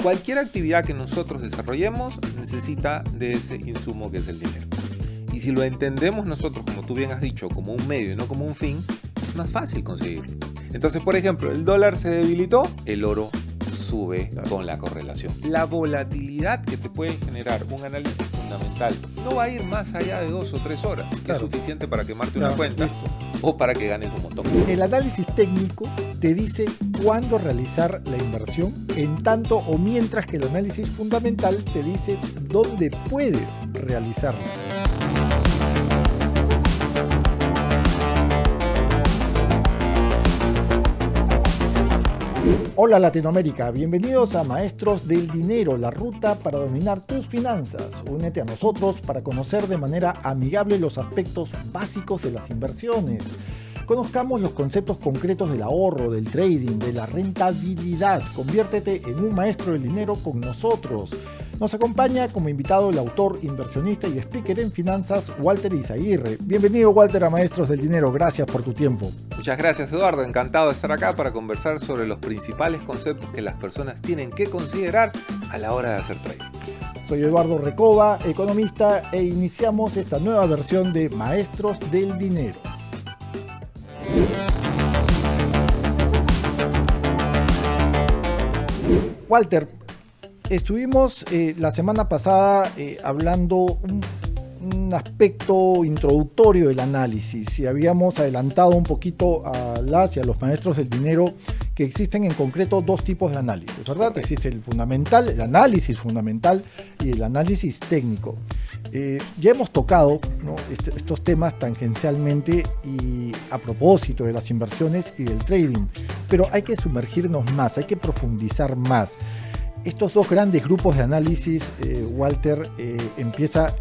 Cualquier actividad que nosotros desarrollemos necesita de ese insumo que es el dinero. Y si lo entendemos nosotros, como tú bien has dicho, como un medio y no como un fin, es más fácil conseguirlo. Entonces, por ejemplo, el dólar se debilitó, el oro sube con la correlación. La volatilidad que te puede generar un análisis fundamental no va a ir más allá de 2 o 3 horas, que es suficiente para quemarte una cuenta o para que ganes un montón. El análisis técnico te dice cuándo realizar la inversión, en tanto o mientras que el análisis fundamental te dice dónde puedes realizarlo. Hola Latinoamérica, bienvenidos a Maestros del Dinero, la ruta para dominar tus finanzas. Únete a nosotros para conocer de manera amigable los aspectos básicos de las inversiones. Conozcamos los conceptos concretos del ahorro, del trading, de la rentabilidad. Conviértete en un maestro del dinero con nosotros. Nos acompaña como invitado el autor, inversionista y speaker en finanzas, Walter Izaguirre. Bienvenido, Walter, a Maestros del Dinero. Gracias por tu tiempo. Muchas gracias, Eduardo. Encantado de estar acá para conversar sobre los principales conceptos que las personas tienen que considerar a la hora de hacer trading. Soy Eduardo Recoba, economista, e iniciamos esta nueva versión de Maestros del Dinero. Walter, estuvimos la semana pasada hablando un aspecto introductorio del análisis y habíamos adelantado un poquito a las y a los maestros del dinero que existen en concreto dos tipos de análisis, ¿verdad? Existe el fundamental, el análisis fundamental y el análisis técnico. Ya hemos tocado, ¿no?, estos temas tangencialmente y a propósito de las inversiones y del trading, pero hay que sumergirnos más, hay que profundizar más. Estos dos grandes grupos de análisis, Walter, empieza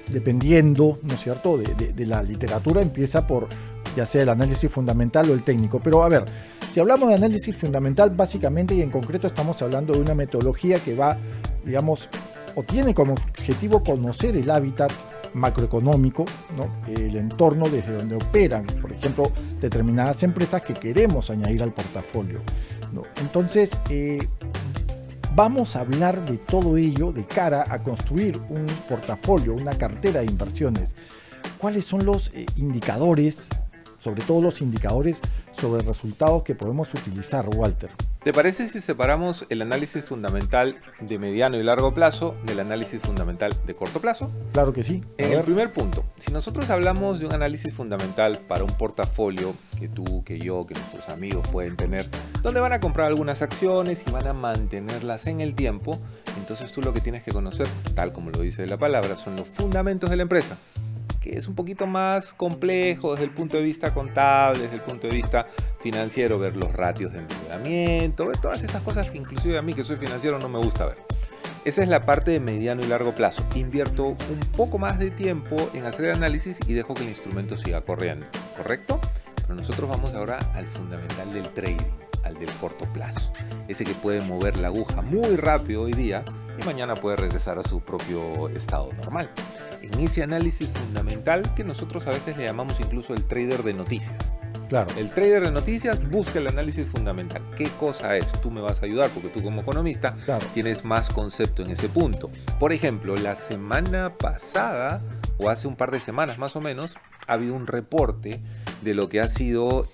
dependiendo, ¿no es cierto?, de la literatura, empieza por ya sea el análisis fundamental o el técnico. Pero a ver, si hablamos de análisis fundamental, básicamente y en concreto estamos hablando de una metodología que va, digamos, o tiene como objetivo conocer el hábitat macroeconómico, ¿no?, el entorno desde donde operan, por ejemplo, determinadas empresas que queremos añadir al portafolio, ¿no? Entonces, vamos a hablar de todo ello de cara a construir un portafolio, una cartera de inversiones. ¿Cuáles son los indicadores, sobre todo los indicadores sobre resultados que podemos utilizar, Walter? ¿Te parece si separamos el análisis fundamental de mediano y largo plazo del análisis fundamental de corto plazo? Claro que sí. En el primer punto, si nosotros hablamos de un análisis fundamental para un portafolio que tú, que yo, que nuestros amigos pueden tener, donde van a comprar algunas acciones y van a mantenerlas en el tiempo, entonces tú lo que tienes que conocer, tal como lo dice la palabra, son los fundamentos de la empresa, que es un poquito más complejo desde el punto de vista contable, desde el punto de vista financiero, ver los ratios de endeudamiento, ver todas esas cosas que inclusive a mí, que soy financiero, no me gusta ver. Esa es la parte de mediano y largo plazo. Invierto un poco más de tiempo en hacer el análisis y dejo que el instrumento siga corriendo, ¿correcto? Pero nosotros vamos ahora al fundamental del trading, al del corto plazo. Ese que puede mover la aguja muy rápido hoy día y mañana puede regresar a su propio estado normal. En ese análisis fundamental que nosotros a veces le llamamos incluso el trader de noticias. Claro. El trader de noticias busca el análisis fundamental. ¿Qué cosa es? Tú me vas a ayudar porque tú como economista tienes más concepto en ese punto. Por ejemplo, la semana pasada o hace un par de semanas más o menos ha habido un reporte de lo que ha sido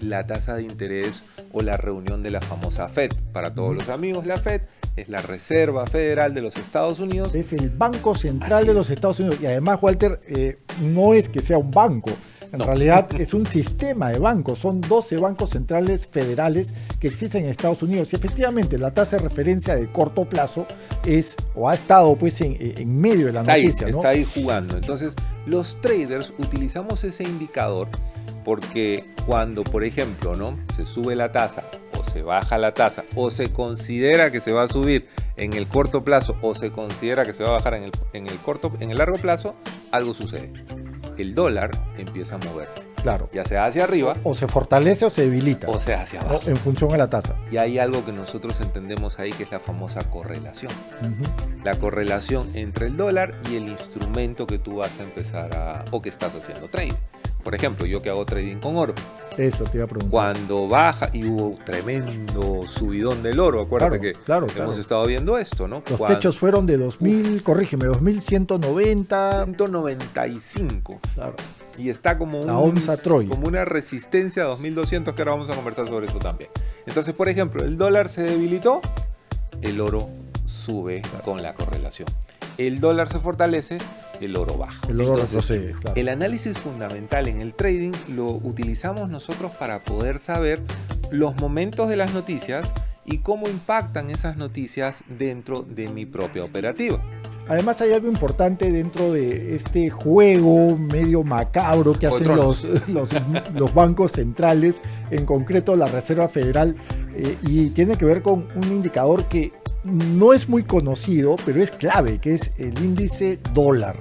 la tasa de interés o la reunión de la famosa FED. Para todos los amigos, la FED es la Reserva Federal de los Estados Unidos. Es el Banco Central de los Estados Unidos. Y además, Walter, no es que sea un banco. En realidad es un sistema de bancos. Son 12 bancos centrales federales que existen en Estados Unidos. Y efectivamente la tasa de referencia de corto plazo es o ha estado pues en medio de la noticia, ¿no? Está ahí jugando. Entonces los traders utilizamos ese indicador porque cuando, por ejemplo, ¿no?, se sube la tasa o se baja la tasa o se considera que se va a subir en el corto plazo o se considera que se va a bajar en el largo plazo, algo sucede. El dólar empieza a moverse. Claro. Ya sea hacia arriba. O se fortalece o se debilita. O sea hacia abajo. En función a la tasa. Y hay algo que nosotros entendemos ahí que es la famosa correlación. La correlación entre el dólar y el instrumento que tú vas a empezar o que estás haciendo trading. Por ejemplo, yo que hago trading con oro. Eso te iba a preguntar. Cuando baja, y hubo tremendo subidón del oro, acuérdate claro, que hemos estado viendo esto, ¿no? Los techos fueron de 2000, corrígeme, 2190. 195. Claro. Y está como, la onza Troy, como una resistencia a 2200, que ahora vamos a conversar sobre eso también. Entonces, por ejemplo, el dólar se debilitó, el oro sube con la correlación. El dólar se fortalece, el oro baja. El oro retrocede, claro. El análisis fundamental en el trading lo utilizamos nosotros para poder saber los momentos de las noticias y cómo impactan esas noticias dentro de mi propia operativa. Además hay algo importante dentro de este juego medio macabro que hacen los bancos centrales, en concreto la Reserva Federal, y tiene que ver con un indicador que no es muy conocido, pero es clave, que es el índice dólar,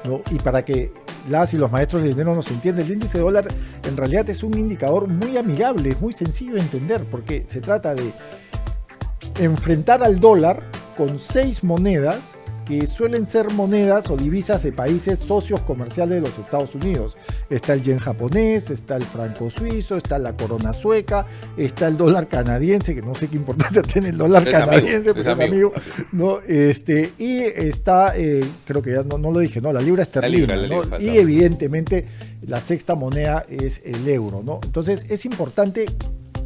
¿no? Y para que las y los maestros de dinero nos entiendan, el índice dólar en realidad es un indicador muy amigable, muy sencillo de entender, porque se trata de enfrentar al dólar con 6 monedas que suelen ser monedas o divisas de países socios comerciales de los Estados Unidos. Está el yen japonés, está el franco suizo, está la corona sueca, está el dólar canadiense, que no sé qué importancia tiene el dólar canadiense, pero es amigo, ¿no? Y está, creo que ya no lo dije, ¿no? La libra esterlina, ¿no? Y evidentemente la sexta moneda es el euro, ¿no? Entonces es importante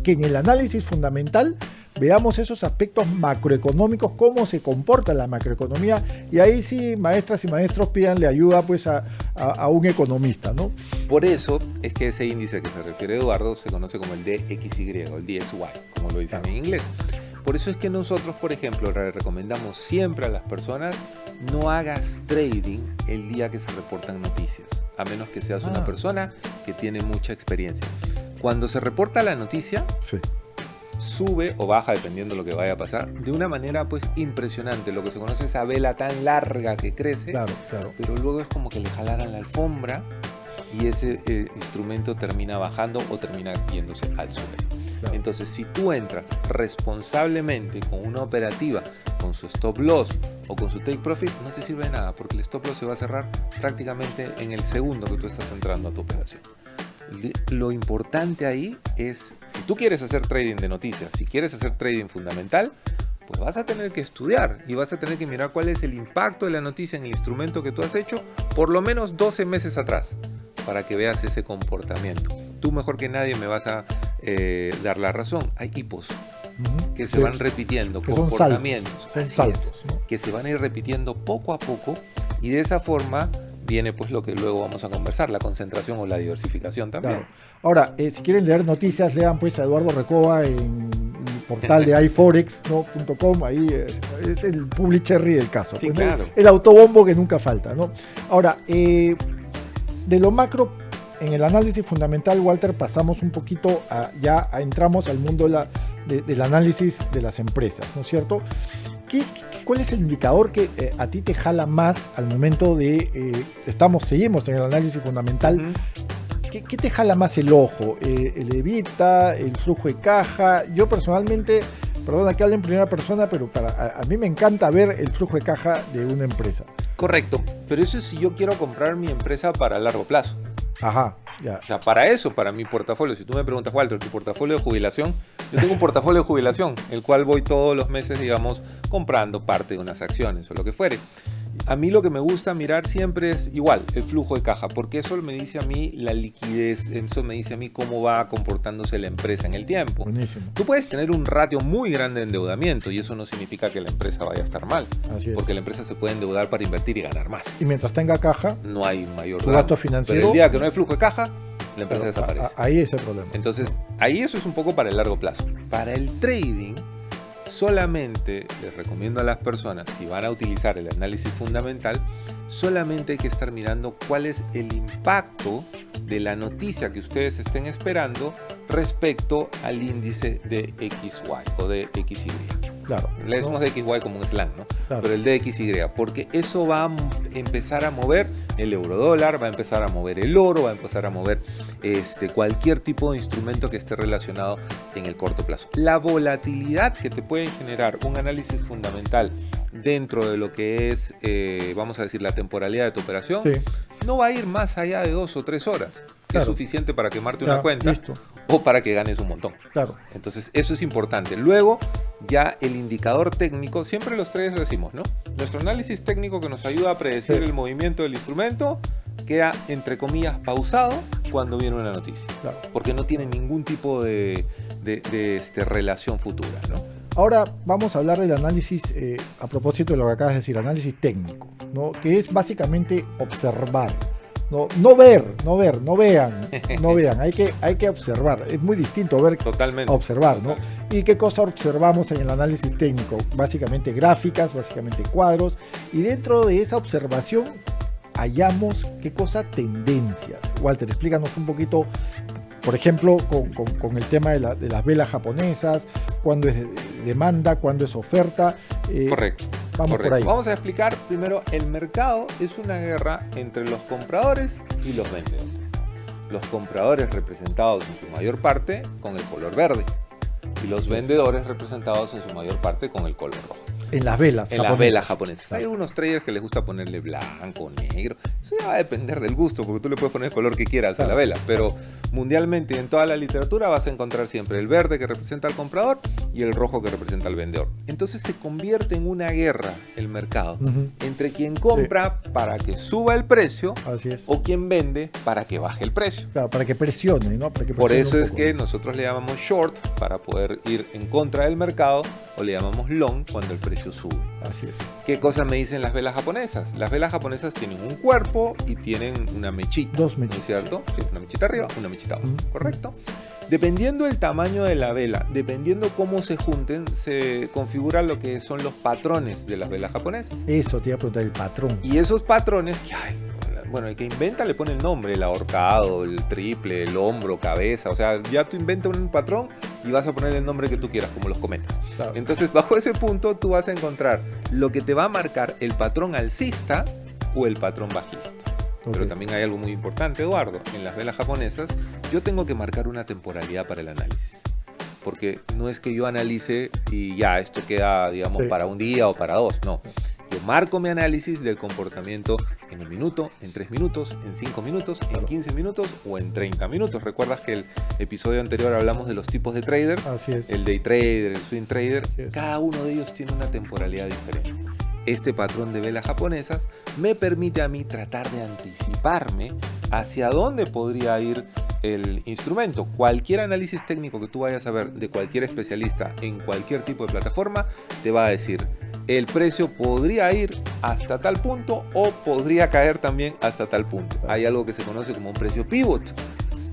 que en el análisis fundamental veamos esos aspectos macroeconómicos, cómo se comporta la macroeconomía, y ahí sí, maestras y maestros, pídanle ayuda pues a un economista, ¿no? Por eso es que ese índice que se refiere Eduardo se conoce como el DXY, el DXY, como lo dicen en inglés. Por eso es que nosotros, por ejemplo, le recomendamos siempre a las personas: no hagas trading el día que se reportan noticias, a menos que seas una persona que tiene mucha experiencia. Cuando se reporta la noticia, sí, sube o baja, dependiendo de lo que vaya a pasar, de una manera pues impresionante. Lo que se conoce es esa vela tan larga que crece, claro. Pero luego es como que le jalaran la alfombra y ese instrumento termina bajando o termina yéndose al suelo. Claro. Entonces, si tú entras responsablemente con una operativa, con su stop loss o con su take profit, no te sirve de nada, porque el stop loss se va a cerrar prácticamente en el segundo que tú estás entrando a tu operación. Lo importante ahí es, si tú quieres hacer trading de noticias, si quieres hacer trading fundamental, pues vas a tener que estudiar y vas a tener que mirar cuál es el impacto de la noticia en el instrumento que tú has hecho por lo menos 12 meses atrás, para que veas ese comportamiento. Tú mejor que nadie me vas a dar la razón. Hay hipos que se van repitiendo, comportamientos, son saltos, ¿no? Que se van a ir repitiendo poco a poco, y de esa forma viene pues lo que luego vamos a conversar, la concentración o la diversificación también. Claro. Ahora, si quieren leer noticias, lean pues a Eduardo Recoba en el portal de iforex.com, ahí es el publicherry del caso. Sí, pues, claro. El autobombo que nunca falta, ¿no? Ahora, de lo macro, en el análisis fundamental, Walter, pasamos un poquito entramos al mundo del análisis de las empresas, ¿no es cierto? ¿Cuál es el indicador que a ti te jala más al momento de, seguimos en el análisis fundamental? ¿Qué te jala más el ojo? ¿El EBITDA, el flujo de caja? Yo personalmente, perdona que hable en primera persona, pero a mí me encanta ver el flujo de caja de una empresa. Correcto, pero eso es si yo quiero comprar mi empresa para largo plazo. Ajá, ya. O sea, para eso, para mi portafolio. Si tú me preguntas, Walter, tu portafolio de jubilación, yo tengo un portafolio de jubilación, el cual voy todos los meses, digamos, comprando parte de unas acciones o lo que fuere. A mí lo que me gusta mirar siempre es igual, el flujo de caja, porque eso me dice a mí la liquidez, eso me dice a mí cómo va comportándose la empresa en el tiempo. Buenísimo. Tú puedes tener un ratio muy grande de endeudamiento y eso no significa que la empresa vaya a estar mal. Así es. Porque la empresa se puede endeudar para invertir y ganar más. Y mientras tenga caja, no hay mayor su gasto financiero. Pero el día que no hay flujo de caja, la empresa desaparece. Ahí es el problema. Entonces, ahí eso es un poco para el largo plazo. Para el trading, solamente les recomiendo a las personas, si van a utilizar el análisis fundamental, solamente hay que estar mirando cuál es el impacto de la noticia que ustedes estén esperando respecto al índice de XY o de XY. Claro. Le decimos de XY como un slang, ¿no? Claro. Pero el de XY, porque eso va a empezar a mover el eurodólar, va a empezar a mover el oro, va a empezar a mover cualquier tipo de instrumento que esté relacionado en el corto plazo. La volatilidad que te puede generar un análisis fundamental dentro de lo que es, vamos a decir, la temporalidad de tu operación, sí, no va a ir más allá de 2 o 3 horas. que es suficiente para quemarte una cuenta, listo, o para que ganes un montón. Claro. Entonces eso es importante. Luego ya el indicador técnico, siempre los traders decimos, ¿no? Nuestro análisis técnico que nos ayuda a predecir el movimiento del instrumento queda, entre comillas, pausado cuando viene una noticia. Claro. Porque no tiene ningún tipo de relación futura, ¿no? Ahora vamos a hablar del análisis, a propósito de lo que acabas de decir, análisis técnico, ¿no? Que es básicamente observar. No vean, hay que observar. Es muy distinto ver Totalmente. a observar, ¿no? ¿Y qué cosa observamos en el análisis técnico? Básicamente gráficas, básicamente cuadros, y dentro de esa observación hallamos, ¿qué cosa? Tendencias. Walter, explícanos un poquito, por ejemplo, con el tema de las velas japonesas, cuándo es demanda, cuándo es oferta. Correcto. Vamos por ahí. Vamos a explicar primero, el mercado es una guerra entre los compradores y los vendedores. Los compradores representados en su mayor parte con el color verde y los vendedores representados en su mayor parte con el color rojo. En las velas japonesas. Las velas japonesas. Hay algunos traders que les gusta ponerle blanco, negro. Eso ya va a depender del gusto, porque tú le puedes poner el color que quieras a la vela. Pero mundialmente, en toda la literatura, vas a encontrar siempre el verde que representa al comprador y el rojo que representa al vendedor. Entonces se convierte en una guerra el mercado entre quien compra para que suba el precio. Así es. O quien vende para que baje el precio. Claro, para que presione, ¿no? Para que Por presione eso es poco, que nosotros le llamamos short para poder ir en contra del mercado, o le llamamos long cuando el precio sube. Así es. ¿Qué cosas me dicen las velas japonesas? Las velas japonesas tienen un cuerpo y tienen una mechita. Dos mechitas. ¿No es cierto? Sí. Una mechita arriba, una mechita abajo. ¿Correcto? Dependiendo del tamaño de la vela, dependiendo cómo se junten, se configuran lo que son los patrones de las velas japonesas. Eso te iba a preguntar, el patrón. Y esos patrones, bueno, el que inventa le pone el nombre, el ahorcado, el triple, el hombro, cabeza. O sea, ya tú inventas un patrón y vas a ponerle el nombre que tú quieras, como los cometas. Claro. Entonces, bajo ese punto, tú vas a encontrar lo que te va a marcar el patrón alcista o el patrón bajista. Pero también hay algo muy importante, Eduardo. En las velas japonesas, yo tengo que marcar una temporalidad para el análisis. Porque no es que yo analice y ya, esto queda, digamos, para un día o para dos. No. Yo marco mi análisis del comportamiento en 1 minuto, en 3 minutos, en 5 minutos, en 15 minutos o en 30 minutos. ¿Recuerdas que el episodio anterior hablamos de los tipos de traders? Así es. El day trader, el swing trader. Es. Cada uno de ellos tiene una temporalidad diferente. Este patrón de velas japonesas me permite a mí tratar de anticiparme hacia dónde podría ir el instrumento. Cualquier análisis técnico que tú vayas a ver de cualquier especialista en cualquier tipo de plataforma te va a decir: el precio podría ir hasta tal punto o podría caer también hasta tal punto. Hay algo que se conoce como un precio pivot,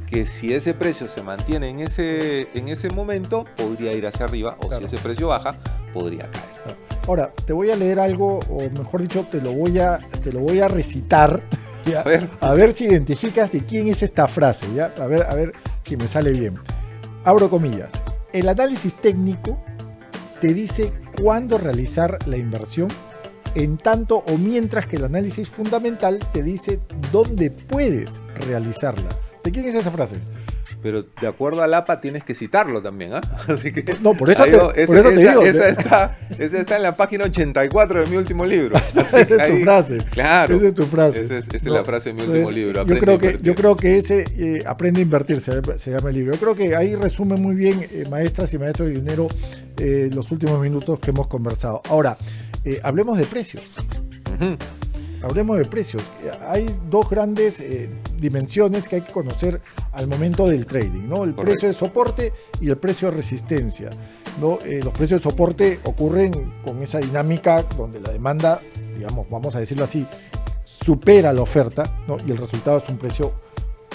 que si ese precio se mantiene en ese momento, podría ir hacia arriba, o si ese precio baja, podría caer. Ahora, te voy a leer algo, o mejor dicho, te lo voy a recitar, ¿ya? A ver si identificas de quién es esta frase, ¿ya? A ver si me sale bien. Abro comillas. El análisis técnico te dice cuándo realizar la inversión, en tanto o mientras que el análisis fundamental te dice dónde puedes realizarla. ¿De quién es esa frase? Pero de acuerdo al APA tienes que citarlo también, ¿ah? Así que no, por eso te digo. Esa está en la página 84 de mi último libro. Esa es tu frase. Claro. Esa es tu frase. Esa es la frase de mi último libro. Yo creo que ese Aprende a Invertir se llama el libro. Yo creo que ahí resume muy bien, maestras y maestros de dinero, los últimos minutos que hemos conversado. Ahora, hablemos de precios. Hablemos de precios. Hay dos grandes dimensiones que hay que conocer al momento del trading, ¿no? El precio de soporte y el precio de resistencia, ¿no? Los precios de soporte ocurren con esa dinámica donde la demanda, digamos, vamos a decirlo así, supera la oferta, ¿no? Y el resultado es un precio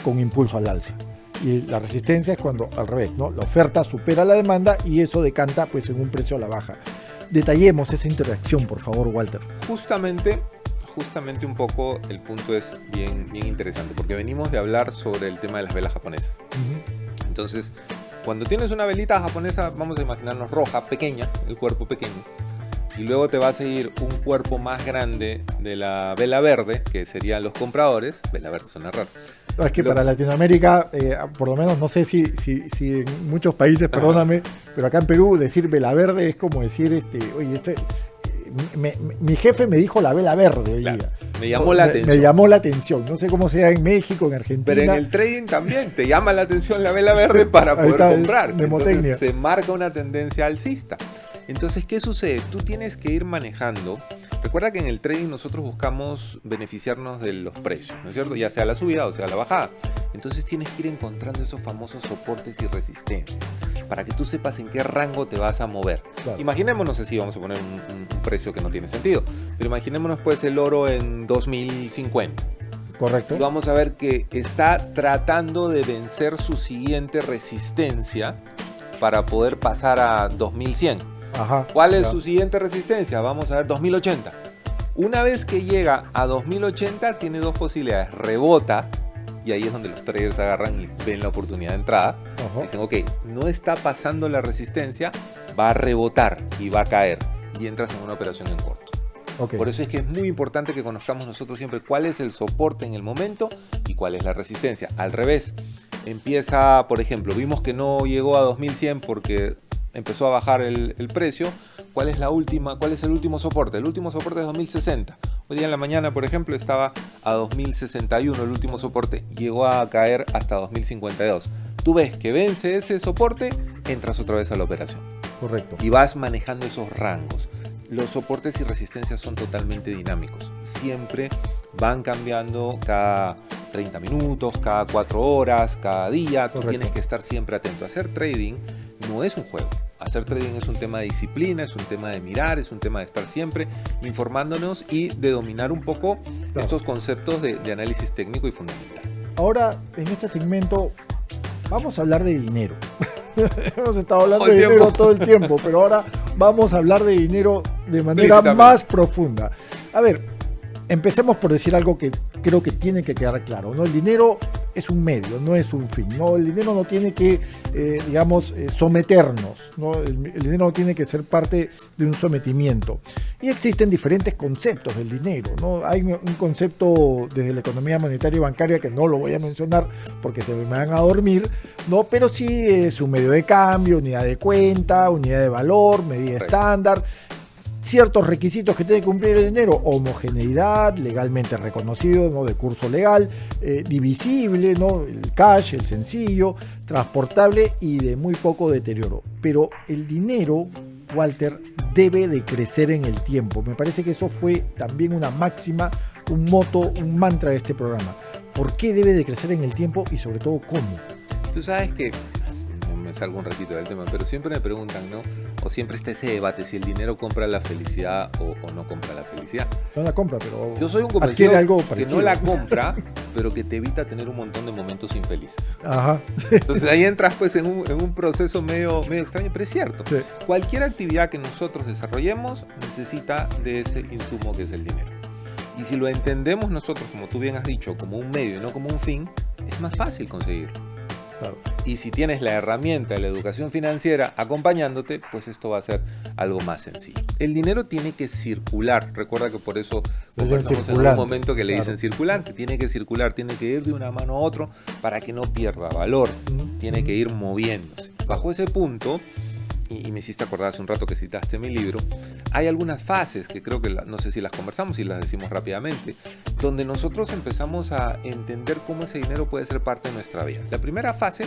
con impulso al alza. Y la resistencia es cuando al revés, ¿no? La oferta supera la demanda y eso decanta pues en un precio a la baja. Detallemos esa interacción, por favor, Walter. Justamente un poco el punto es bien interesante, porque venimos de hablar sobre el tema de las velas japonesas. Entonces, cuando tienes una velita japonesa, vamos a imaginarnos roja, pequeña, el cuerpo pequeño, y luego te va a seguir un cuerpo más grande de la vela verde, que serían los compradores. Vela verde suena raro. Es que para Latinoamérica, por lo menos, no sé si en muchos países, perdóname, pero acá en Perú decir vela verde es como decir, oye, mi jefe me dijo la vela verde hoy día. Me llamó la atención. Me llamó la atención. No sé cómo sea en México, en Argentina. Pero en el trading también te llama la atención la vela verde para poder comprar. Entonces se marca una tendencia alcista. Entonces, ¿qué sucede? Tú tienes que ir manejando. Recuerda que en el trading nosotros buscamos beneficiarnos de los precios, ¿no es cierto? Ya sea la subida o sea la bajada. Entonces tienes que ir encontrando esos famosos soportes y resistencias para que tú sepas en qué rango te vas a mover. Claro. Imaginémonos así, vamos a poner un precio que no tiene sentido, pero imaginémonos pues el oro en 2050. Correcto. Y vamos a ver que está tratando de vencer su siguiente resistencia para poder pasar a 2100. Ajá, ¿Cuál es su siguiente resistencia? Vamos a ver 2080. Una vez que llega a 2080 tiene dos posibilidades. Rebota, y ahí es donde los traders agarran y ven la oportunidad de entrada. Dicen, ok, no está pasando la resistencia, va a rebotar y va a caer. Y entras en una operación en corto. Por eso es que es muy importante que conozcamos nosotros siempre cuál es el soporte en el momento y cuál es la resistencia. Al revés, empieza, por ejemplo, vimos que no llegó a 2100 porque empezó a bajar el precio. ¿Cuál es el último soporte? El último soporte es 2060. Hoy día en la mañana, por ejemplo, estaba a 2061 el último soporte. Llegó a caer hasta 2052. Tú ves que vence ese soporte, entras otra vez a la operación. Correcto. Y vas manejando esos rangos. Los soportes y resistencias son totalmente dinámicos. Siempre van cambiando cada 30 minutos, cada 4 horas, cada día. Tú tienes que estar siempre atento. Hacer trading no es un juego. Hacer trading es un tema de disciplina, es un tema de mirar, es un tema de estar siempre informándonos y de dominar un poco estos conceptos de análisis técnico y fundamental. Ahora, en este segmento, vamos a hablar de dinero. Hemos estado hablando de dinero todo el tiempo, pero ahora vamos a hablar de dinero de manera más profunda. A ver, empecemos por decir algo que creo que tiene que quedar claro, ¿no? El dinero es un medio, no es un fin, ¿no? El dinero no tiene que, someternos, ¿no? El dinero no tiene que ser parte de un sometimiento. Y existen diferentes conceptos del dinero, ¿no? Hay un concepto desde la economía monetaria y bancaria que no lo voy a mencionar porque se me van a dormir, ¿no? Pero sí es un medio de cambio, unidad de cuenta, unidad de valor, medida estándar. Ciertos requisitos que tiene que cumplir el dinero: homogeneidad, legalmente reconocido, ¿no? De curso legal, divisible, ¿no? El cash, el sencillo, transportable y de muy poco deterioro. Pero el dinero, Walter, debe de crecer en el tiempo. Me parece que eso fue también una máxima, un moto, un mantra de este programa. ¿Por qué debe de crecer en el tiempo y sobre todo cómo? Tú sabes que me salgo un ratito del tema, pero siempre me preguntan, ¿no? O siempre está ese debate si el dinero compra la felicidad o no compra la felicidad. No la compra, pero yo soy un convencido que no la compra, pero que te evita tener un montón de momentos infelices. Ajá. Entonces ahí entras pues en un proceso medio extraño, pero es cierto. Sí. Cualquier actividad que nosotros desarrollemos necesita de ese insumo que es el dinero. Y si lo entendemos nosotros, como tú bien has dicho, como un medio y no como un fin, es más fácil conseguirlo. Claro. Y si tienes la herramienta de la educación financiera acompañándote, pues esto va a ser algo más sencillo. El dinero tiene que circular. Recuerda que por eso conversamos en un momento que le dicen circulante. Tiene que circular, tiene que ir de una mano a otra para que no pierda valor. Tiene que ir moviéndose. Bajo ese punto, y me hiciste acordar hace un rato que citaste mi libro, hay algunas fases que creo que no sé si las conversamos y las decimos rápidamente, donde nosotros empezamos a entender cómo ese dinero puede ser parte de nuestra vida. La primera fase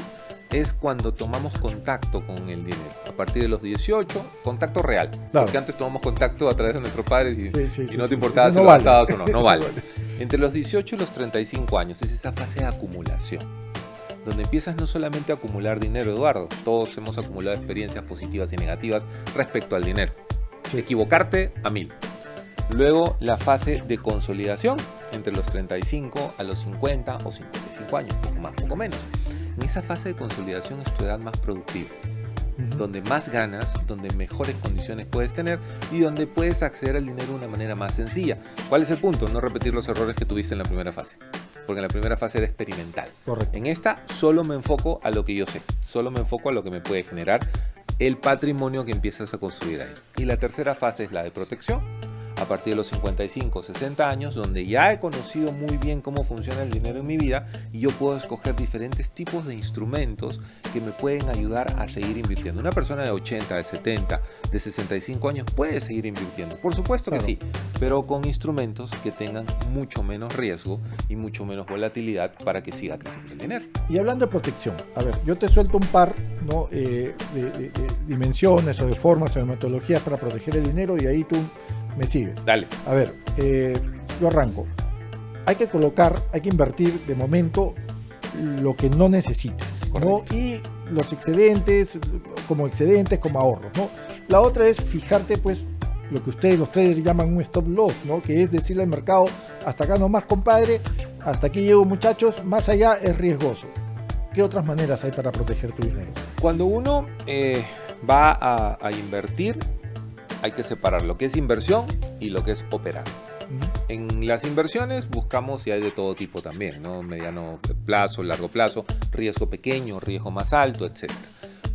es cuando tomamos contacto con el dinero. A partir de los 18, contacto real. Claro. Porque antes tomamos contacto a través de nuestros padres y no te importaba si lo gastabas o no. No vale. Entre los 18 y los 35 años es esa fase de acumulación, donde empiezas no solamente a acumular dinero, Eduardo. Todos hemos acumulado experiencias positivas y negativas respecto al dinero. Equivocarte a 1000. Luego la fase de consolidación, entre los 35 a los 50 o 55 años, poco más, poco menos. En esa fase de consolidación es tu edad más productiva, donde más ganas, donde mejores condiciones puedes tener y donde puedes acceder al dinero de una manera más sencilla. ¿Cuál es el punto? No repetir los errores que tuviste en la primera fase, porque en la primera fase era experimental. Correcto. En esta solo me enfoco a lo que yo sé, solo me enfoco a lo que me puede generar el patrimonio que empiezas a construir ahí. Y la tercera fase es la de protección. a partir de los 55 o 60 años, donde ya he conocido muy bien cómo funciona el dinero en mi vida y yo puedo escoger diferentes tipos de instrumentos que me pueden ayudar a seguir invirtiendo. Una persona de 80, de 70, de 65 años puede seguir invirtiendo, por supuesto que sí, pero con instrumentos que tengan mucho menos riesgo y mucho menos volatilidad para que siga creciendo el dinero. Y hablando de protección, a ver, yo te suelto un par, ¿no? de dimensiones o de formas o de metodologías para proteger el dinero y ahí tú me sigues. Dale. A ver, yo arranco. Hay que invertir de momento lo que no necesites, ¿no? Y los excedentes como ahorros, ¿no? La otra es fijarte, pues, lo que ustedes, los traders, llaman un stop loss, ¿no? Que es decirle al mercado, hasta acá nomás, compadre, hasta aquí llego, muchachos, más allá es riesgoso. ¿Qué otras maneras hay para proteger tu dinero? Cuando uno va a invertir, hay que separar lo que es inversión y lo que es operar. En las inversiones buscamos, y hay de todo tipo también, ¿no? Mediano plazo, largo plazo, riesgo pequeño, riesgo más alto, etc.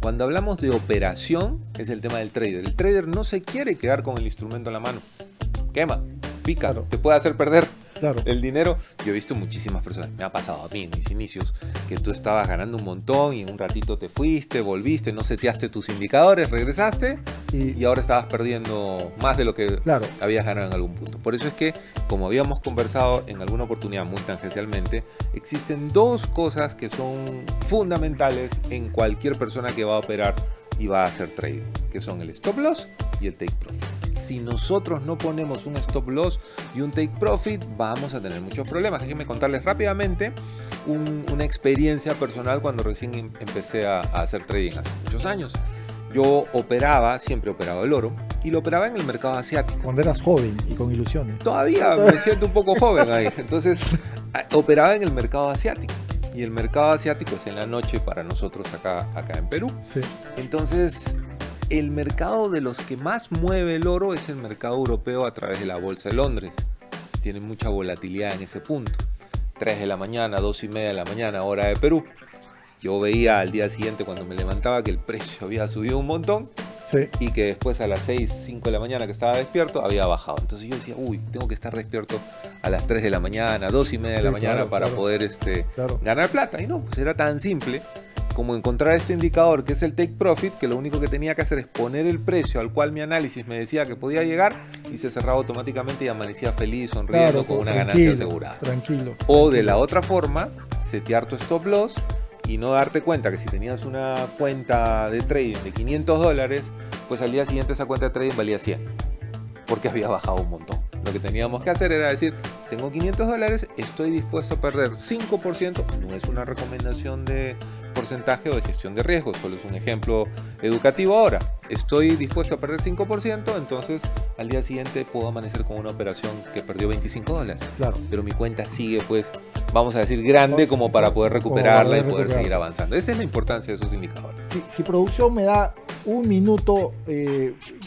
Cuando hablamos de operación, es el tema del trader. El trader no se quiere quedar con el instrumento en la mano. Quema, pica, te puede hacer perder el dinero. Yo he visto muchísimas personas, me ha pasado a mí en mis inicios, que tú estabas ganando un montón y en un ratito te fuiste, volviste, no seteaste tus indicadores, regresaste y ahora estabas perdiendo más de lo que habías ganado en algún punto. Por eso es que, como habíamos conversado en alguna oportunidad muy tangencialmente, existen dos cosas que son fundamentales en cualquier persona que va a operar y va a hacer trading, que son el stop loss y el take profit. Si nosotros no ponemos un stop loss y un take profit, vamos a tener muchos problemas. Déjenme contarles rápidamente una experiencia personal cuando recién empecé a hacer trading hace muchos años. Yo siempre operaba el oro, y lo operaba en el mercado asiático. Cuando eras joven y con ilusiones. Todavía me siento un poco joven ahí. Entonces, operaba en el mercado asiático. Y el mercado asiático es en la noche para nosotros acá en Perú. Sí. Entonces, el mercado de los que más mueve el oro es el mercado europeo a través de la Bolsa de Londres. Tiene mucha volatilidad en ese punto. 3 de la mañana, 2 y media de la mañana, hora de Perú. Yo veía al día siguiente cuando me levantaba que el precio había subido un montón. Sí. Y que después a las 6, 5 de la mañana que estaba despierto había bajado. Entonces yo decía, tengo que estar despierto a las 3 de la mañana, 2 y media de la mañana para poder ganar plata. Y no, pues era tan simple como encontrar este indicador que es el take profit, que lo único que tenía que hacer es poner el precio al cual mi análisis me decía que podía llegar y se cerraba automáticamente y amanecía feliz, sonriendo, con una ganancia asegurada. O de la otra forma, setear tu stop loss y no darte cuenta que si tenías una cuenta de trading de $500, pues al día siguiente esa cuenta de trading valía 100, porque había bajado un montón. Lo que teníamos que hacer era decir, tengo $500, estoy dispuesto a perder 5%, no es una recomendación de porcentaje o de gestión de riesgo, solo es un ejemplo educativo ahora. Estoy dispuesto a perder 5%, entonces al día siguiente puedo amanecer con una operación que perdió $25. Claro. Pero mi cuenta sigue, pues, vamos a decir, grande como para poder recuperarla y poder seguir avanzando. Esa es la importancia de esos indicadores. Si producción me da un minuto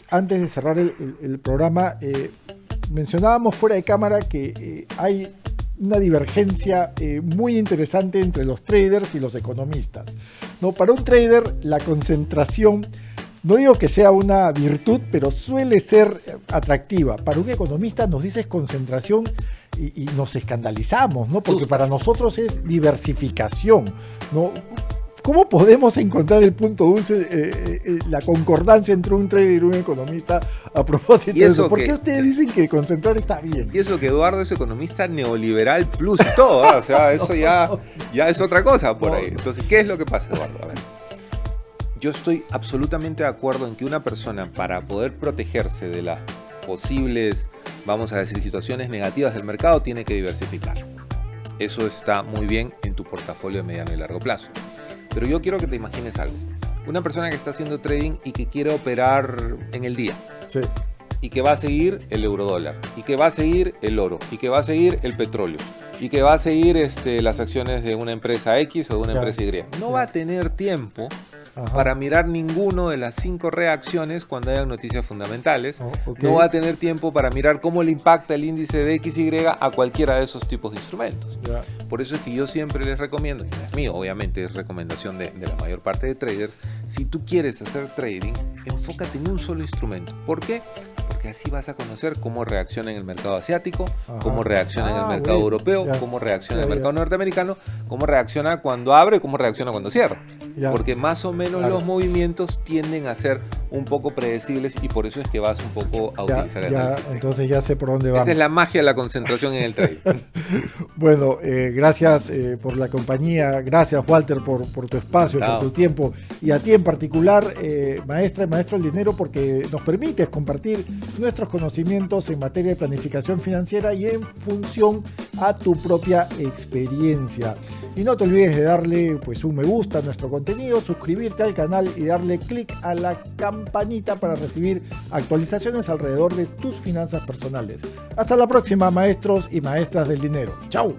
antes de cerrar el programa, mencionábamos fuera de cámara que hay una divergencia muy interesante entre los traders y los economistas, ¿no? Para un trader la concentración, no digo que sea una virtud, pero suele ser atractiva. Para un economista nos dices concentración y nos escandalizamos, ¿no? Porque para nosotros es diversificación, ¿no? ¿Cómo podemos encontrar el punto dulce, la concordancia entre un trader y un economista a propósito de eso? ¿Por qué ustedes dicen que concentrar está bien? Y eso que Eduardo es economista neoliberal plus y todo, ¿eh? O sea, eso ya es otra cosa por ahí. Entonces, ¿qué es lo que pasa, Eduardo? A ver, yo estoy absolutamente de acuerdo en que una persona, para poder protegerse de las posibles, vamos a decir, situaciones negativas del mercado, tiene que diversificar. Eso está muy bien en tu portafolio de mediano y largo plazo. Pero yo quiero que te imagines algo. Una persona que está haciendo trading y que quiere operar en el día. Sí. Y que va a seguir el eurodólar. Y que va a seguir el oro. Y que va a seguir el petróleo. Y que va a seguir las acciones de una empresa X o de una empresa Y. No va a tener tiempo para mirar ninguno de las 5 reacciones cuando hayan noticias fundamentales. No va a tener tiempo para mirar cómo le impacta el índice de XY a cualquiera de esos tipos de instrumentos. Por eso es que yo siempre les recomiendo, y no es mío, obviamente es recomendación de la mayor parte de traders, si tú quieres hacer trading, enfócate en un solo instrumento. ¿Por qué? Porque porque así vas a conocer cómo reacciona en el mercado asiático, Ajá. cómo reacciona en el mercado europeo, ya, cómo reacciona en el ya, mercado norteamericano, cómo reacciona cuando abre, cómo reacciona cuando cierra. ya. Porque más o menos Claro. los movimientos tienden a ser un poco predecibles y por eso es que vas un poco a utilizar el análisis técnico. Entonces ya sé por dónde vamos. Esa es la magia de la concentración en el trading. Bueno, gracias por la compañía, gracias Walter por tu espacio, Chao. por tu tiempo y a ti en particular, maestra y maestro del dinero, porque nos permites compartir nuestros conocimientos en materia de planificación financiera y en función a tu propia experiencia. Y no te olvides de darle pues un me gusta a nuestro contenido, suscribirte al canal y darle clic a la campanita para recibir actualizaciones alrededor de tus finanzas personales. Hasta la próxima, maestros y maestras del dinero. ¡Chao!